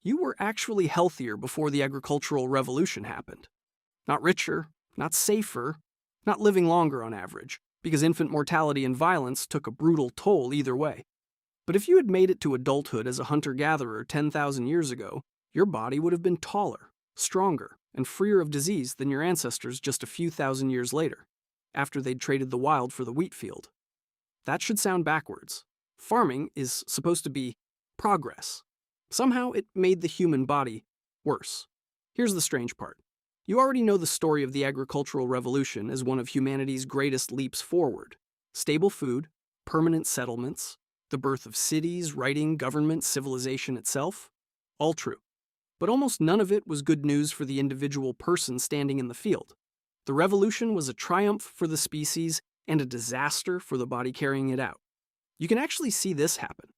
you were actually healthier before the agricultural revolution happened. Not richer, not safer, not living longer on average, because infant mortality and violence took a brutal toll either way. But if you had made it to adulthood as a hunter-gatherer 10,000 years ago, your body would have been taller, stronger, and freer of disease than your ancestors just a few thousand years later, after they'd traded the wild for the wheat field. That should sound backwards. Farming is supposed to be progress. Somehow it made the human body worse. Here's the strange part. You already know the story of the agricultural revolution as one of humanity's greatest leaps forward. Stable food, permanent settlements, the birth of cities, writing, government, civilization itself. All true. But almost none of it was good news for the individual person standing in the field. The revolution was a triumph for the species and a disaster for the body carrying it out. You can actually see this happen.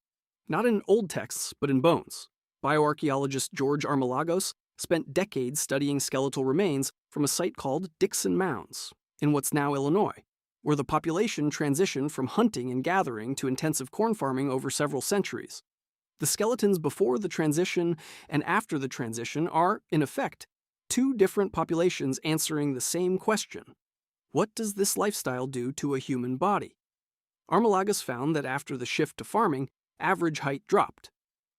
Not in old texts, but in bones. Bioarchaeologist George Armelagos spent decades studying skeletal remains from a site called Dickson Mounds, in what's now Illinois, where the population transitioned from hunting and gathering to intensive corn farming over several centuries. The skeletons before the transition and after the transition are, in effect, two different populations answering the same question. What does this lifestyle do to a human body? Armelagos found that after the shift to farming, average height dropped.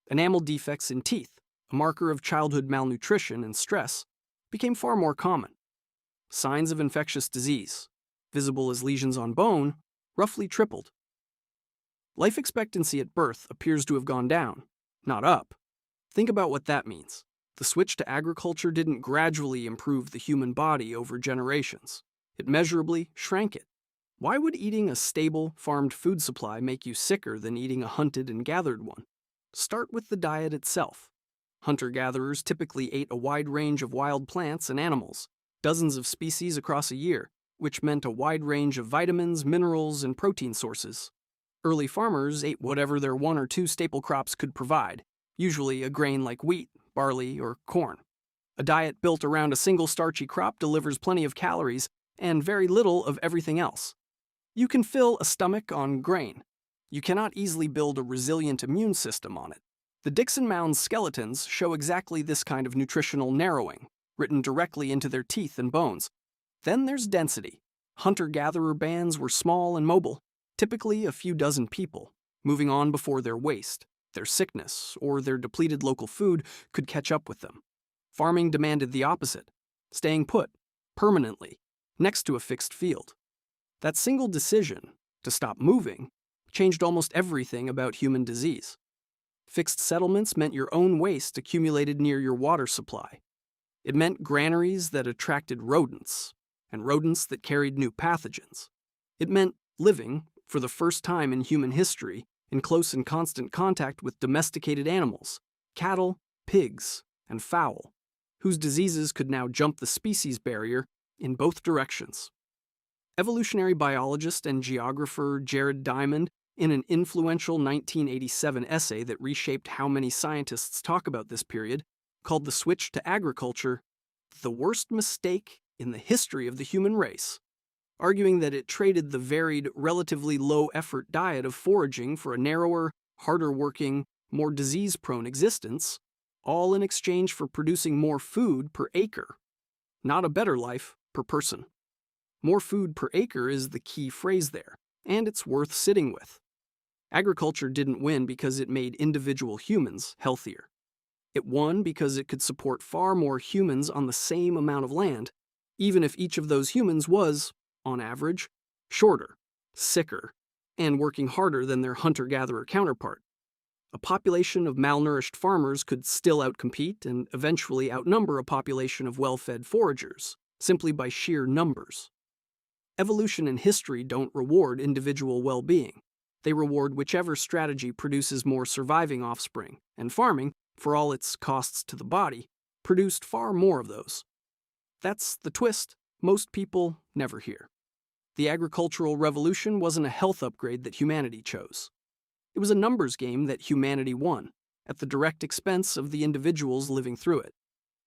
Enamel defects in teeth, a marker of childhood malnutrition and stress, became far more common. Signs of infectious disease, visible as lesions on bone, roughly tripled. Life expectancy at birth appears to have gone down, not up. Think about what that means. The switch to agriculture didn't gradually improve the human body over generations. It measurably shrank it. Why would eating a stable, farmed food supply make you sicker than eating a hunted and gathered one? Start with the diet itself. Hunter-gatherers typically ate a wide range of wild plants and animals, dozens of species across a year, which meant a wide range of vitamins, minerals, and protein sources. Early farmers ate whatever their one or two staple crops could provide, usually a grain like wheat, barley, or corn. A diet built around a single starchy crop delivers plenty of calories and very little of everything else. You can fill a stomach on grain. You cannot easily build a resilient immune system on it. The Dickson Mounds skeletons show exactly this kind of nutritional narrowing, written directly into their teeth and bones. Then there's density. Hunter-gatherer bands were small and mobile, typically a few dozen people, moving on before their waste, their sickness, or their depleted local food could catch up with them. Farming demanded the opposite, staying put, permanently, next to a fixed field. That single decision, to stop moving, changed almost everything about human disease. Fixed settlements meant your own waste accumulated near your water supply. It meant granaries that attracted rodents, and rodents that carried new pathogens. It meant living, for the first time in human history, in close and constant contact with domesticated animals, cattle, pigs, and fowl, whose diseases could now jump the species barrier in both directions. Evolutionary biologist and geographer Jared Diamond, in an influential 1987 essay that reshaped how many scientists talk about this period, called the switch to agriculture the worst mistake in the history of the human race, arguing that it traded the varied, relatively low-effort diet of foraging for a narrower, harder-working, more disease-prone existence, all in exchange for producing more food per acre, not a better life per person. More food per acre is the key phrase there, and it's worth sitting with. Agriculture didn't win because it made individual humans healthier. It won because it could support far more humans on the same amount of land, even if each of those humans was, on average, shorter, sicker, and working harder than their hunter-gatherer counterpart. A population of malnourished farmers could still outcompete and eventually outnumber a population of well-fed foragers, simply by sheer numbers. Evolution and history don't reward individual well-being. They reward whichever strategy produces more surviving offspring, and farming, for all its costs to the body, produced far more of those. That's the twist most people never hear. The agricultural revolution wasn't a health upgrade that humanity chose. It was a numbers game that humanity won, at the direct expense of the individuals living through it.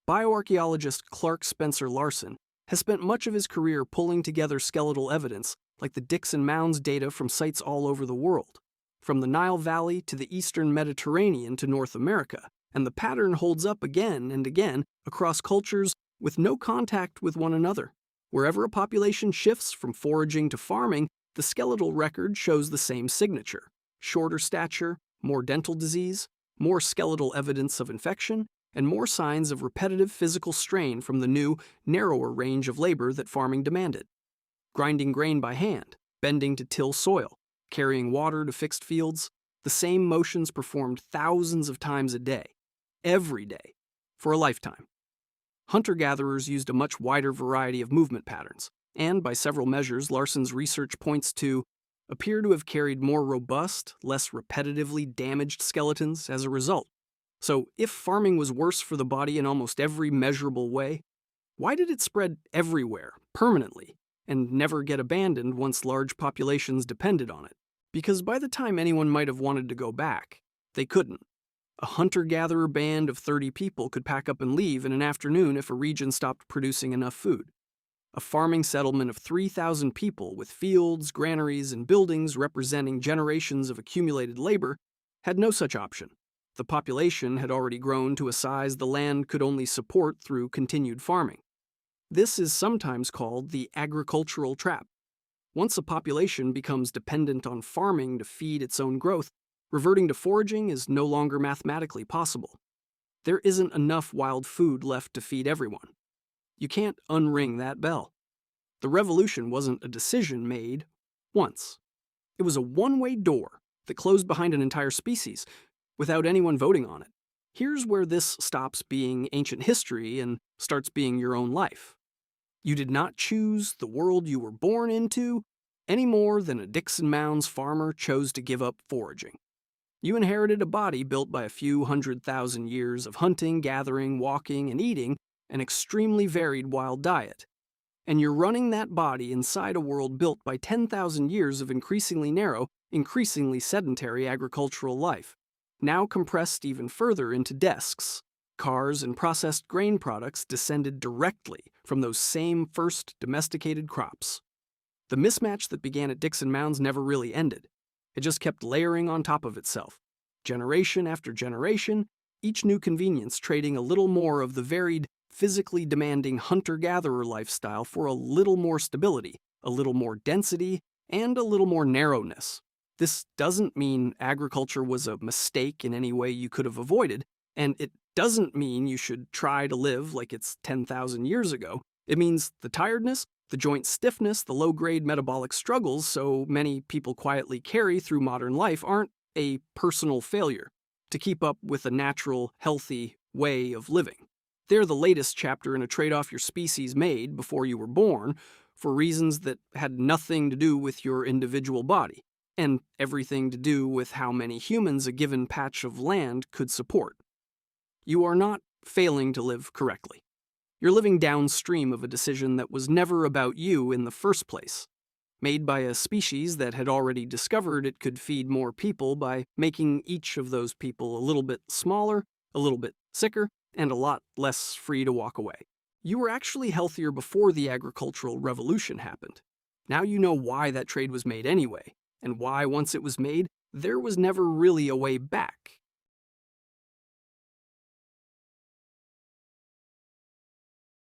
Bioarchaeologist Clark Spencer Larsen has spent much of his career pulling together skeletal evidence like the Dickson Mounds data from sites all over the world, from the Nile Valley to the eastern Mediterranean to North America, and the pattern holds up again and again across cultures with no contact with one another. Wherever a population shifts from foraging to farming, the skeletal record shows the same signature: shorter stature, more dental disease, more skeletal evidence of infection, and more signs of repetitive physical strain from the new, narrower range of labor that farming demanded. Grinding grain by hand, bending to till soil, carrying water to fixed fields, the same motions performed thousands of times a day, every day, for a lifetime. Hunter-gatherers used a much wider variety of movement patterns, and by several measures Larsen's research points to appear to have carried more robust, less repetitively damaged skeletons as a result. So if farming was worse for the body in almost every measurable way, why did it spread everywhere, permanently, and never get abandoned once large populations depended on it? Because by the time anyone might have wanted to go back, they couldn't. A hunter-gatherer band of 30 people could pack up and leave in an afternoon if a region stopped producing enough food. A farming settlement of 3,000 people with fields, granaries, and buildings representing generations of accumulated labor had no such option. The population had already grown to a size the land could only support through continued farming. This is sometimes called the agricultural trap. Once a population becomes dependent on farming to feed its own growth, reverting to foraging is no longer mathematically possible. There isn't enough wild food left to feed everyone. You can't unring that bell. The revolution wasn't a decision made once. It was a one-way door that closed behind an entire species without anyone voting on it. Here's where this stops being ancient history and starts being your own life. You did not choose the world you were born into any more than a Dickson Mounds farmer chose to give up foraging. You inherited a body built by a few 100,000 years of hunting, gathering, walking, and eating an extremely varied wild diet. And you're running that body inside a world built by 10,000 years of increasingly narrow, increasingly sedentary agricultural life, now compressed even further into desks. Cars and processed grain products descended directly from those same first domesticated crops. The mismatch that began at Dickson Mounds never really ended. It just kept layering on top of itself. Generation after generation, each new convenience trading a little more of the varied, physically demanding hunter-gatherer lifestyle for a little more stability, a little more density, and a little more narrowness. This doesn't mean agriculture was a mistake in any way you could have avoided, and it doesn't mean you should try to live like it's 10,000 years ago. It means the tiredness, the joint stiffness, the low-grade metabolic struggles so many people quietly carry through modern life aren't a personal failure to keep up with a natural, healthy way of living. They're the latest chapter in a trade-off your species made before you were born for reasons that had nothing to do with your individual body, and everything to do with how many humans a given patch of land could support. You are not failing to live correctly. You're living downstream of a decision that was never about you in the first place, made by a species that had already discovered it could feed more people by making each of those people a little bit smaller, a little bit sicker, and a lot less free to walk away. You were actually healthier before the agricultural revolution happened. Now you know why that trade was made anyway, and why, once it was made, there was never really a way back.